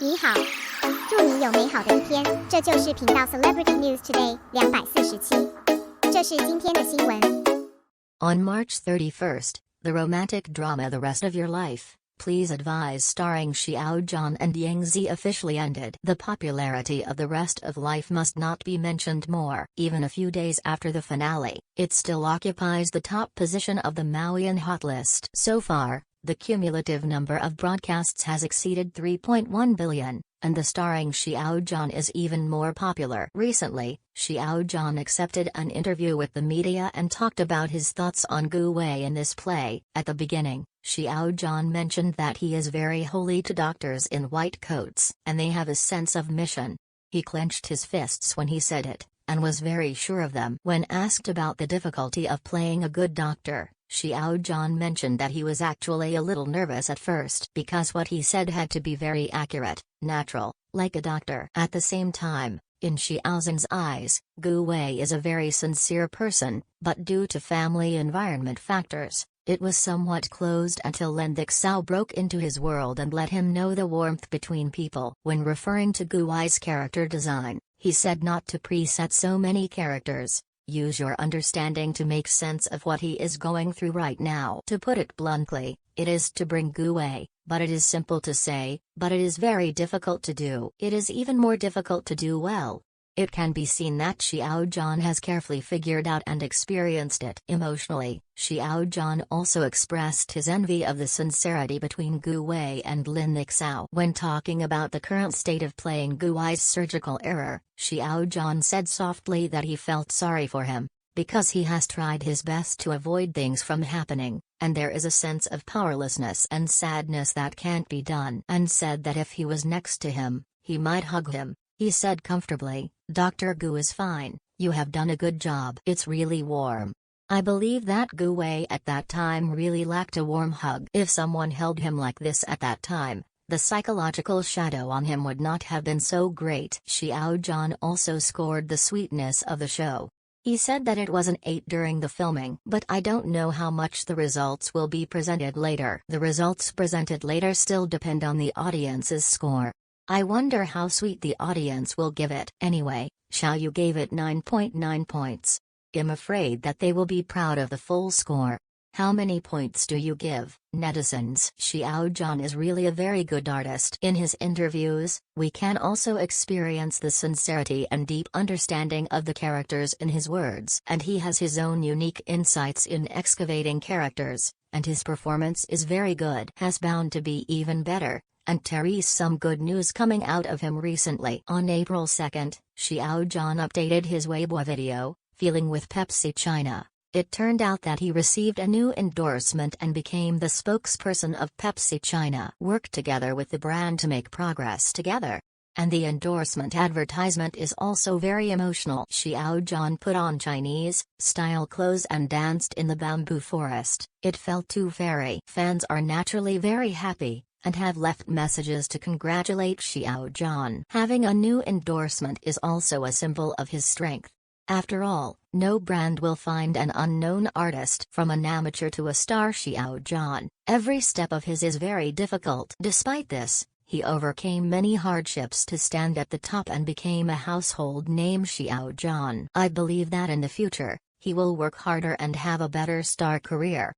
你好，祝你有美好的一天。这就是频道 Celebrity News Today 247。这是今天的新闻。On March 31st, the romantic drama The Rest of Your Life, Please Advise starring Xiao Zhan and Yang Z officially ended. The popularity of The Rest of Life must not be mentioned more. Even a few days after the finale, it still occupies the top position of the Maoyan hot list. So far, the cumulative number of broadcasts has exceeded 3.1 billion, and the starring Xiao Zhan is even more popular. Recently, Xiao Zhan accepted an interview with the media and talked about his thoughts on Gu Wei in this play. At the beginning, Xiao Zhan mentioned that he is very holy to doctors in white coats, and they have a sense of mission. He clenched his fists when he said it, and was very sure of them. When asked about the difficulty of playing a good doctor, Xiao Zhan mentioned that he was actually a little nervous at first because what he said had to be very accurate, natural, like a doctor. At the same time, in Xiao Zhan's eyes, Gu Wei is a very sincere person, but due to family environment factors, it was somewhat closed until Lin Xiao broke into his world and let him know the warmth between people. When referring to Gu Wei's character design, he said not to preset so many characters. Use your understanding to make sense of what he is going through right now. To put it bluntly, it is to bring Gu Wei, but it is simple to say, but it is very difficult to do. It is even more difficult to do well. It can be seen that Xiao Zhan has carefully figured out and experienced it. Emotionally, Xiao Zhan also expressed his envy of the sincerity between Gu Wei and Lin Xiao. When talking about the current state of playing Gu Wei's surgical error, Xiao Zhan said softly that he felt sorry for him, because he has tried his best to avoid things from happening, and there is a sense of powerlessness and sadness that can't be done. And said that if he was next to him, he might hug him. He said comfortably, "Dr. Gu is fine, you have done a good job. It's really warm." I believe that Gu Wei at that time really lacked a warm hug. If someone held him like this at that time, the psychological shadow on him would not have been so great. Xiao Zhan also scored the sweetness of the show. He said that it was an 8 during the filming, but I don't know how much the results will be presented later. The results presented later still depend on the audience's score. I wonder how sweet the audience will give it. Anyway, Xiao Yu gave it 9.9 points. I'm afraid that they will be proud of the full score. How many points do you give, netizens? Xiao Zhan is really a very good artist. In his interviews, we can also experience the sincerity and deep understanding of the characters in his words. And he has his own unique insights in excavating characters, and his performance is very good. Has bound to be even better. And there is some good news coming out of him recently. On April 2nd, Xiao Zhan updated his Weibo video, Feeling with Pepsi China. It turned out that he received a new endorsement and became the spokesperson of Pepsi China. Worked together with the brand to make progress together. And the endorsement advertisement is also very emotional. Xiao Zhan put on Chinese-style clothes and danced in the bamboo forest. It felt too fairy. Fans are naturally very happy, and have left messages to congratulate Xiao Zhan. Having a new endorsement is also a symbol of his strength. After all, no brand will find an unknown artist from an amateur to a star. Xiao Zhan, every step of his is very difficult. Despite this, he overcame many hardships to stand at the top and became a household name. Xiao Zhan. I believe that in the future, he will work harder and have a better star career.